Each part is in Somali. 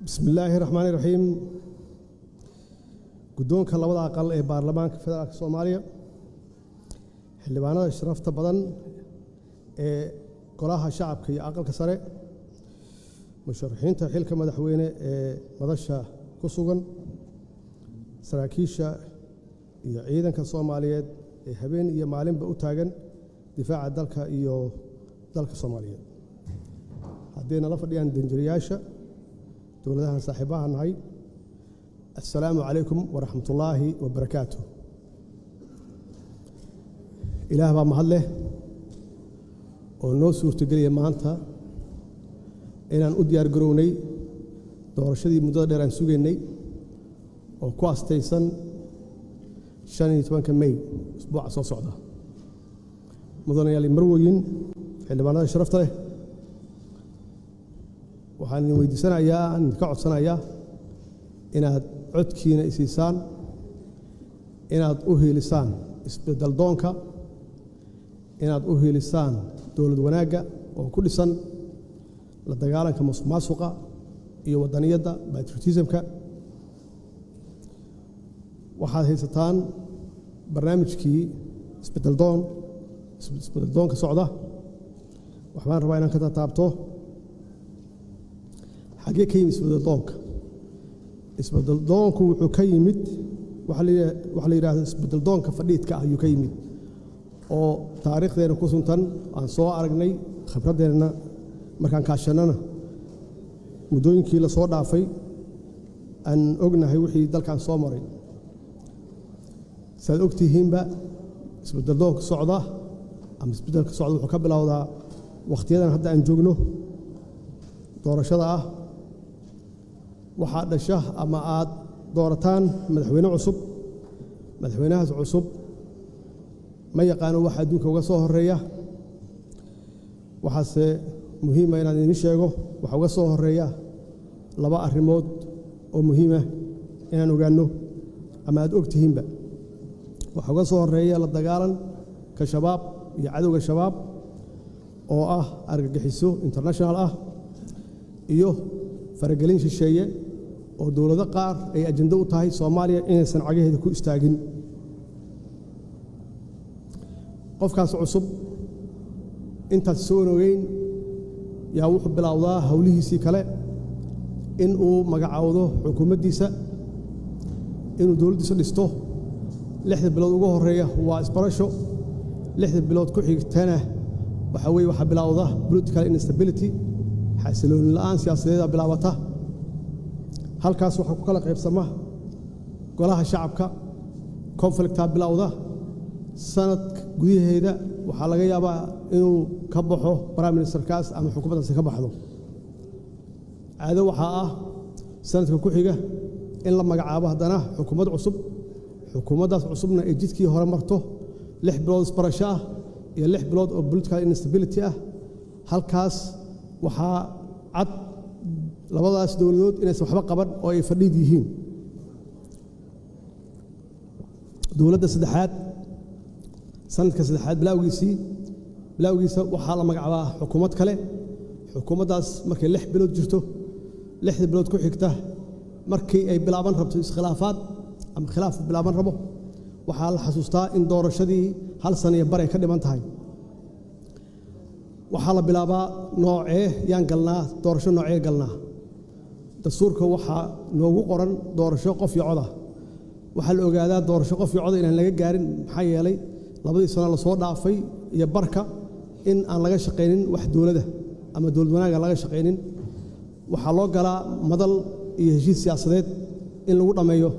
بسم الله الرحمن الرحيم قدونك لبدا أقل ee baarlamaanka federaalka Soomaaliya xildhibaanada sharafta badan ee golaha shacabka iyo aqalka sare musharaxiinta xilka madaxweyne ee madasha ku sugan saraakiisha iyo ciidanka Soomaaliyeed ee habeen iyo maalinba u taagan difaaca dalka iyo dalka Soomaaliyeed haddii la fadhiyaan danjiriyaasha dowladaha saaxiibaha nahay السلام عليكم ورحمة الله وبركاته إله بقى محله ونو سورة قلية مانتا إن أديار قروني دور شديد مدادر عن سوغيني وكواس تيسن شاني يتوان كمي أسبوع عصا صعدة مدانا يالي مرويين اللي معنا شرفت له وحاني ويدي سنة إياه نكعد سنة إياه inaad codkiina isiisaan inaad u heelisaan isbedel doonka inaad u heelisaan dawlad wanaagga oo ku dhisan la dagaalanka musuqmaasuqa iyo wadaniyadda patriotismka waxaad haysataan barnaamijkii isbedel doonka socda waxaan rabaa inaan ka taabto xagee ka yimid isbedel doonka isbedel doonku wuxuu ka yimid waxa la yiraahdo isbedel doonka fadhiidka ayuu ka yimid oo taariikhdeena ku suntan aan soo aragnay khibradeena markaan kaashanana mudooyinkii la soo dhaafay aan ognahay wixii dalkan soo maray saad ogtihiinba isbedel doonka socda ama isbedelka socda wuxuu ka bilowdaa waqtiyadan hadda aan joogno doorashada ah waxaa dhasha ama aad doorataan madaxweyne cusub madaxweynahaas cusub ma yaqaano waxa adduunka uga soo horeeya waxaase muhiim ah inaan idin sheego waxa uga soo horeeya laba arrimood oo muhiim ah inaan ogaano ama aad ogtihiinba waxa uga soo horeeya la dagaalan ka shabaab iyo cadowga shabaab oo ah argagixiso international ah iyo faragelin shisheeye oo dawlado qaar ay ajenda u tahay Soomaaliya inaysan cagaheeda ku istaagin qofkaas cusub intaas soo wareegay yaa wuxuu bilowdaa hawlihiisii kale in uu magacaawdo xukuumaddiisa inuu dawladdiisa dhisto 6 bilood ugu horeeya waa isbarasho 6 bilood ku xigtana waxa bilowda political instability xasilooni la'aan siyaasadeed bilaabata halkaas waxa ku kala qaybsama golaha shacabka conflicta bilowda sanad gudaheeda waxa laga yaabaa inuu ka baxo prime minister kaas ama xukuumaddaasi ka baxdo caado waxa ah sanadka ku xiga in la magacaabo hadana xukuumad cusub xukuumaddaas cusubna ay jidkii hore marto 6 bilood isbarasho ah iyo 6 bilood oo political instability ah halkaas waxaa cad labadaas dawladood inaysan waxba qaban oo ay fadhiid yihiin dawladda saddexaad sanadka saddexaad bilowgiisa waxaa la magacaabaa xukuumad kale xukuumaddaas markay 6 bilood jirto 6 bilood ku xigta markii ay bilaaban rabto iskhilaafaad ama khilaaf bilaaban rabo waxaa la xasuustaa in doorashadii hal sano iyo bar ay ka dhiman tahay waxaa la bilaabaa noocee yaan galnaa doorasho noocee galnaa dastuurka waxaa noogu qoran doorasho qof iyo cod ah waxaa la ogaadaa doorasho qof iyo cod inaan laga gaarin maxaa yeelay labadii sano la soo dhaafay iyo barka in aan laga shaqaynin wax dawladda ama dawlad wanaagga laga shaqaynin waxaa loo galaa madal iyo heshiis siyaasadeed in lagu dhameeyo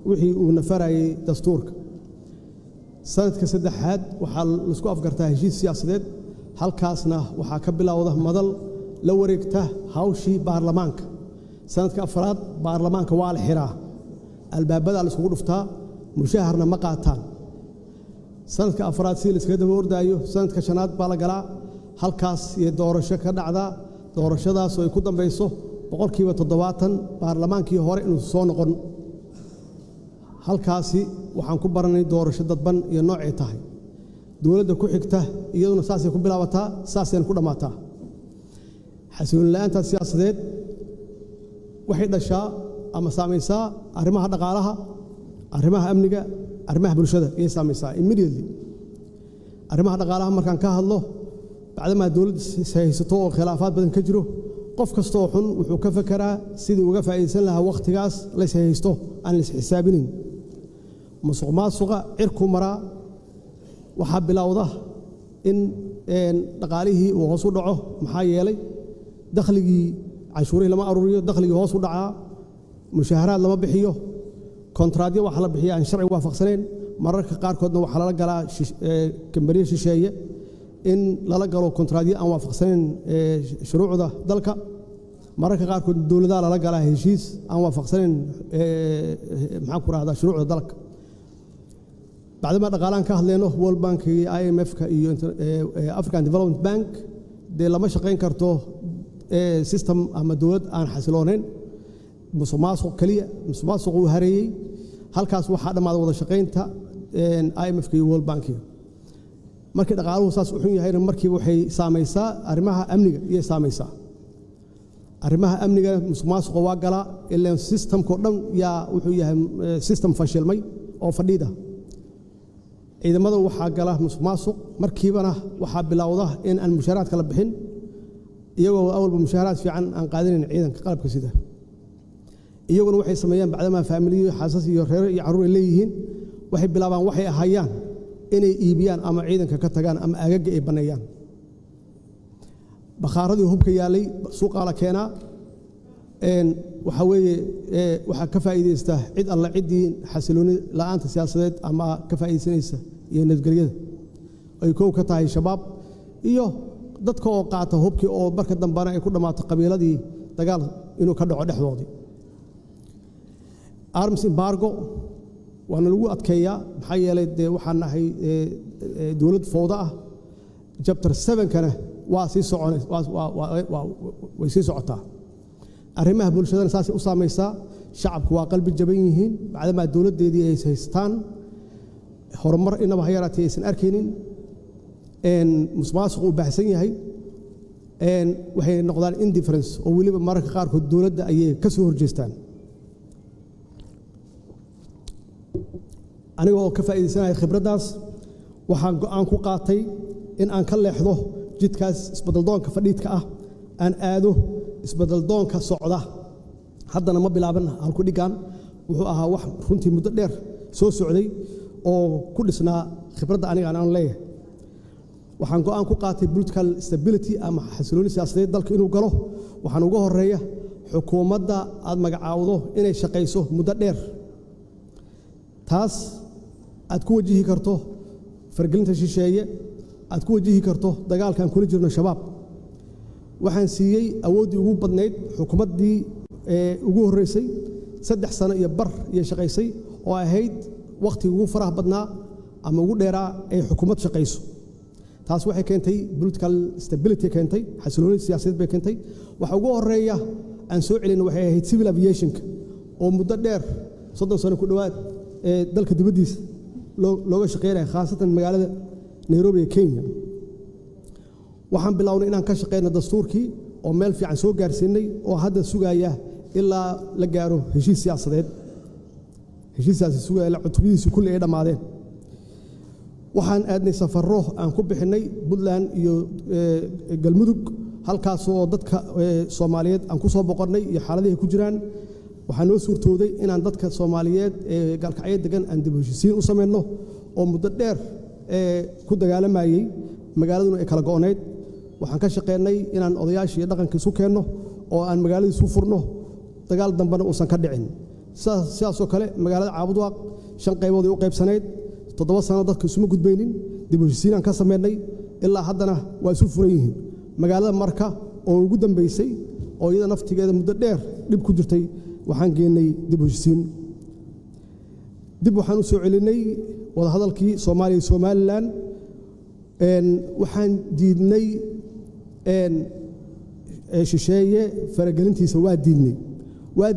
wixii uu nafarayay dastuurka sanadka saddexaad waxaa la isku afgartaa heshiis siyaasadeed halkaasna waxaa ka bilowda madal la wareegta hawshii baarlamaanka sanadka afraad baarlamaanka waa la xiraa albaabada la isku dhuftaa mushaharna ma qaataan sanadka afraad si la iska daba ordaayo sanadka shanaad baa la galaa halkaas iyo doorasho ka dhacda doorashadaas oo ay ku dambayso 70% baarlamaankii hore inuu soo noqon halkaasi waxaan ku baranay doorasho dadban iyo noocay tahay dawladda ku xigta iyaduna saasay ku bilaabataa saasayna ku dhamaataa xasilooni la'aanta siyaasadeed waxay dhashaa ama saamaysaa arrimaha dhaqaalaha arrimaha amniga arrimaha bulshada ay saamaysaa immediately arrimaha dhaqaalaha markaan ka hadlo bacdama dawladda haysato oo khilaafaad badan ka jiro qof kasta oo xun wuxuu ka fakaraa sidii uga faa'iideysan lahaa waqtigaas la haysto aan la xisaabinin musuqmaasuqa cirku maraa waxa bilowda in dhaqaalihii uu hoos u dhaco maxaa yeelay dakhligii cashuurihii lama aruuriyo dakhligii hoos u dhacaa mushaharaad lama bixiyo kontraadyo waxa la bixiyaa aan sharci waafaqsanayn mararka qaarkoodna waxa lala galaa kambaniyo shisheeye in lala galo kontraadyo aan waafaqsanayn shuruucda dalka mararka qaarkood dawladaha lala galaa heshiis aan waafaqsanayn maxaan ku raahdaa shuruucda dalka bacdama dhaqaalaan ka hadlayno World Bank iyo IMF-ka iyo African Development Bank dee lama shaqayn karto system ama dawlad aan xasiloonayn musuqmaasuq kaliya musuqmaasuq uu hareeyay halkaas waxaa dhammaada wada shaqaynta IMF-ka iyo World Bank markii dhaqaaluhu saas u xun yahayna markii waxay saamaysaa arrimaha amniga iyo saamaysaa arrimaha amniga musuqmaasuqa waa gala ilaa systemko dhan yaa wuxuu yahay system fashilmay oo fadhiida ciidamada waxaa gala musuqmaasuq markiibana waxaa bilowda in aan mushaharaadka la bixin iyagoo awalba mushaharaad fiican aan qaadanayn ciidanka qalabka sida iyaguna waxay sameeyaan bacdama faamiliyo xaasas iyo reer iyo caruur leeyihiin waxay bilaabaan waxay ahayaan inay iibiyaan ama ciidanka ka tagaan ama agaga ay baneeyaan bakhaaradu hubka yaalay suuqa la keenaa waxa weeye waxa ka faa'iideysta cid alla cidii xasilooni la'aanta siyaasadeed ama ka faa'iideysanaysa iyo nabadgelyada ay koow ka tahay shabaab iyo dadka oo qaata hubkii oo marka dambana ay ku dhamaato qabiiladii dagaal inuu ka dhaco dhexdoodii arms embargo waana lagu adkeeyaa maxaa yeelay dee waxaan nahay dawlad fowda ah chapter 7-kana waa sii socotaa arrimaha bulshadana saas u saamaysaa shacabku waa qalbi jaban yihiin bacdama dawladdeedii ay haystaan horumar inaba ha yaraatee aysan arkaynin musuqmaasuq uu baahsan yahay waxay noqdaan indifference oo weliba mararka qaarkood dawladda ayay ka soo horjeestaan aniga oo ka faa'iideysanaya khibraddaas waxaan go'aan ku qaatay in aan ka leexdo jidkaas isbeddeldoonka fadhiidka ah aan aado isbeddeldoonka socda haddana ma bilaaban halku dhigaan wuxuu ahaa wax runtii muddo dheer soo socday oo ku dhisnaa khibradda aniga aan leeyahay waxaan go'aan ku qaatay political stability ama xasilooni siyaasadeed dalka inuu galo waxaan uga horeeya xukuumadda aad magacaawdo inay shaqayso muddo dheer taas aad ku wajihi karto fargelinta shisheeye aad ku wajihi karto dagaalkan kula jirno shabaab waxaan siiyey awooddii ugu badnayd xukuumaddii ugu horreysay 3 sano iyo bar iyo shaqaysay oo ahayd waqti ugu faraha badnaa ama ugu dheeraa ee xukuumad shaqayso taas waxay keentay political stability keentay xasilooni siyaasadeed bay keentay waxa ugu horeeya aan soo celin waxay ahayd civil aviation oo muddo dheer 30 sano ku dhawaad dalka dibadiisa looga shaqeynay khaasatan magaalada Nairobi ee Kenya waxaan bilownay inaan ka shaqeyno dastuurkii oo meel fiican soo gaarsiinay oo hadda sugaya ilaa la gaaro heshiis siyaasadeed heshiisaasi sugaya la cutubadiisa kulli ay dhamaadeen waxaan aadnay safarro aan ku bixinay Puntland iyo Galmudug halkaas oo dadka Soomaaliyeed aan ku soo boqornay iyo xaaladaha ku jiraan waxaan noo suurtooday inaan dadka Soomaaliyeed ee galkacyo degan aan dib u heshiisiin u sameeyno oo muddo dheer ku dagaalamayay magaaladuna ay kala go'oneyd waxaan ka shaqeynay inaan odayaashii iyo dhaqanka isu keenno oo aan magaalada isu furno dagaal dambana uusan ka dhicin sidaas oo kale magaalada Caabudwaaq 5 qaybood u qaybsaneyd 7 sano dadka isuma gudbaynin dib u heshiisiin aan ka sameynay ilaa haddana waa isu furan yihiin magaalada Marka oo ugu dambeysay oo iyada naftigeeda muddo dheer dib ku jirtay waxaan geenay dib u heshiisiin dib waxaan u soo celinay wada hadalkii Soomaaliya iyo Somaliland waxaan diidnay shisheeye faragelintiisa waa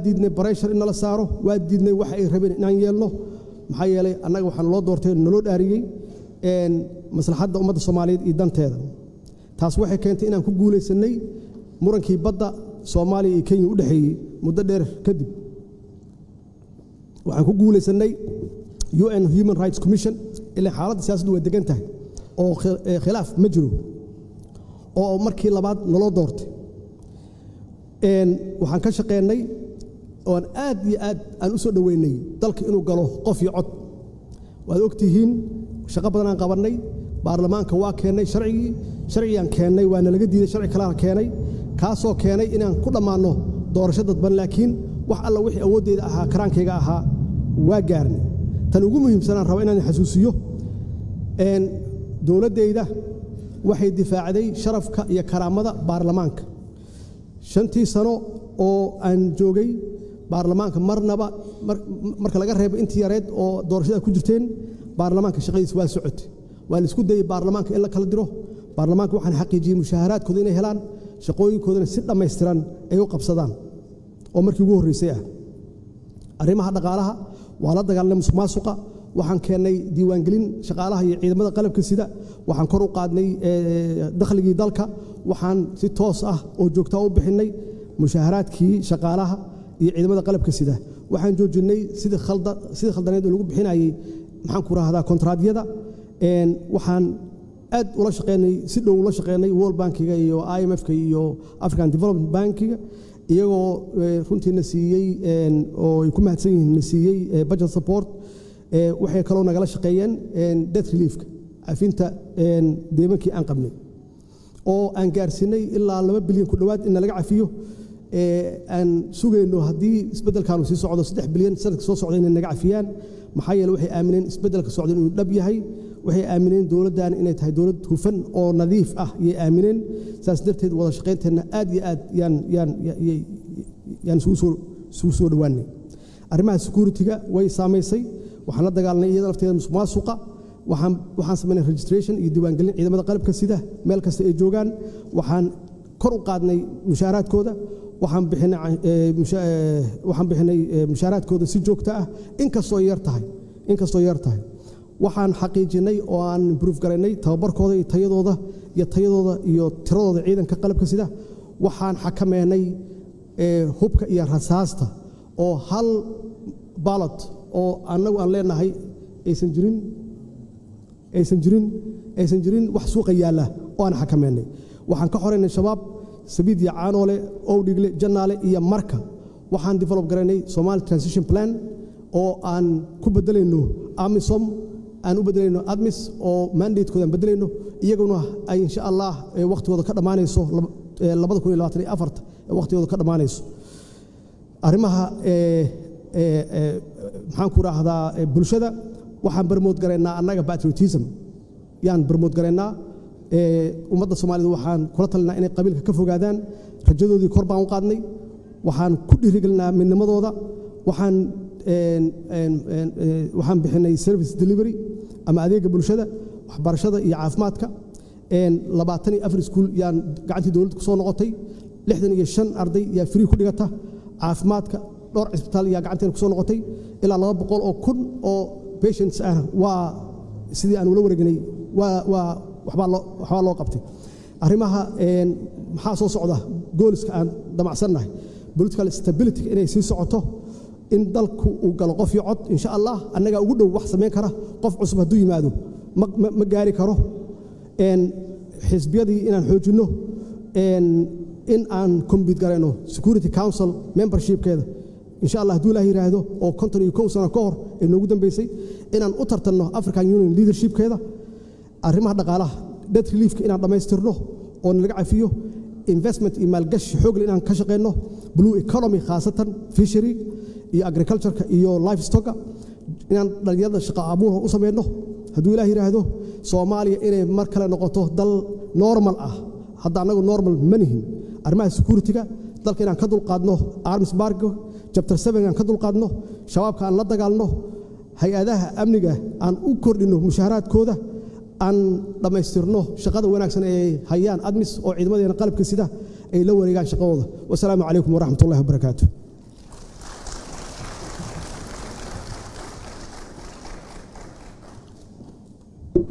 diidnay pressure in la saaro waa diidnay wax ay rabeen inaan yeelno maxaa yeelay annaga waxaan loo doortay naloo dhaariyay maslaxadda ummadda Soomaaliyeed iyo danteeda taas waxay keentay inaan ku guuleysanay murankii badda Soomaaliya iyo Kenya u dhaxeeyay muddo dheer kadib waxaan ku guuleysanay UN Human Rights Commission ilaa xaaladda siyaasaddu way degan tahay oo khilaaf ma jiro oo markii labaad naloo doortay waxaan ka shaqeynay oo aad iyo aad aan u soo dhaweynay dalka inuu galo qof iyo cod waad ogtihiin shaqo badan aan qabanay baarlamaanka waa keenay sharciyan keenay waana laga diiday sharci kale keenay kaasoo keenay inaan ku dhamaano doorasho dadban laakiin wax alla wixii awoodeeda ahaa karaankayga ahaa waa gaarnay tan ugu muhiimsan aan rabo inaan xasuusiyo dowladdeeda waxay difaacday sharafka iyo karaamada baarlamaanka 5 sano oo aan joogay baarlamaanka marnaba marka laga reebo intii yareed oo doorashada ku jirteen baarlamaanka shaqadiisa waa socotay waa la isku dayay baarlamaanka in la kala diro baarlamaanka waxaan xaqiijiyay mushaharaadkooda inay helaan shaqooyinkoodana si dhammaystiran ay u qabsadaan oo markii ugu horeysay arrimaha dhaqaalaha waa la dagaalanay musuqmaasuqa waxaan keenay diiwaangelin shaqaalaha iyo ciidamada qalabka sida waxaan kor u qaadnay dakhligii dalka waxaan si toos ah oo joogto u bixinay mushaharaadkii shaqaalaha iyo ciidamada qalabka sida waxaan joojinay sidii khaldaneed oo lagu bixinayay maxaan ku raahdaa kontraadyada waxaan aad ula shaqeynay si dhow ula shaqeynay World Bankiga iyo IMF-ka iyo African Development Bankiga iyagoo runtiina siiyay oo ay ku mahadsan yihiin siiyay budget support waxay kaloo nagala shaqeeyeen debt relief-ka afinta deemankii aan qabnay oo aan gaarsinay ilaa 2 bilyan ku dhawaad in laga cafiyo aan sugayno haddii isbeddelkaanu sii socdo 3 bilyan sanadka soo socda inay naga cafiyaan maxaa yeelay waxay aamineen isbeddelka socda inuu dhab yahay waxay aamineen dowladdan inay tahay dowlad hufan oo nadiif ah ayay aamineen saas darteed wada shaqeynteena aad iyo aad yaan isugu soo dhawaanay arrimaha security-ga way saamaysay waxaan la dagaalanay iyada lafteeda musuqmaasuqa waxaan sameynay registration iyo diiwaangelin ciidamada qalabka sida meel kasta ay joogaan waxaan kor u qaadnay mushaharaadkooda waxaan bixinay mushaharaadkooda si joogto ah inkastoo yar tahay waxaan xaqiijinay oo aan improve garaynay tababarkooda iyo tayadooda iyo tiradooda ciidanka qalabka sida waxaan xakameynay hubka iyo rasaasta oo hal ballot oo annagu aan leenahay aysan jirin wax suuqa yaalla oo aan xakameynay waxaan ka xoreynay shabaab sabiid iyo caanoole owdhigle jannaale iyo marka waxaan develop garaynay Somali Transition Plan oo aan ku bedelayno AMISOM aan u bedelayno ADMIS oo mandate-kooda aan bedelayno iyaguna ay insha Allah waqtigooda ka dhamaanayso 2024 waqtigooda ka dhamaanayso arrimaha maxaan ku raahdaa bulshada waxaan promote garaynaa annaga patriotism yaan promote garaynaa ummadda Soomaaliyeed waxaan kula talinaa inay qabiilka ka fogaadaan rajadoodii kor baan u qaadnay waxaan ku dhiirigelinaa midnimadooda waxaan bixinay service delivery ama adeega bulshada waxbarashada iyo caafimaadka 24 iskuul yaan gacantii dawladda ku soo noqotay 65 arday yaa free ku dhigata caafimaadka dhowr isbitaal yaa gacanteena ku soo noqotay ilaa 200 oo kun oo patients ah waa sidii aan ula wareegnay waxbaa loo qabtay arrimaha maxaa soo socda gooliska aan damacsannahay political stability inay sii socoto in dalku uu galo qof iyo cod insha Allah annaga ugu dhow wax sameyn kara qof cusub hadduu yimaado ma gaari karo xisbiyadii inaan xoojinno in aan compete garayno Security Council membership-keeda insha Allah hadduu Ilaahay yiraahdo oo 51 sano ka hor ee noogu dambeysay inaan u tartanno African Union leadership-keeda arrimaha dhaqaalaha debt relief-ka inaan dhamaystirno oo laga cafiyo investment iyo maalgashi xoog leh inaan ka shaqeyno blue economy khaasatan fishery iyo agriculture-ka iyo livestock inaan dhalinyarada shaqo abuur u sameeyno hadduu Ilaahay yiraahdo Soomaaliya inay mar kale noqoto dal normal ah hadda anagu normal manihin arrimaha security-ga dalka inaan ka dulqaadno arms embargo chapter 7 aan ka dulqaadno shabaabka aan la dagaalno hay-adaha amniga aan u kordhino mushaharaadkooda aan dhamaystirno shaqada wanaagsan ee hayaan ADMIS oo ciidamadeena qalabka sida ay la wareegaan shaqadooda wassalaamu calaykum waraxmatullaahi wabarakaatuh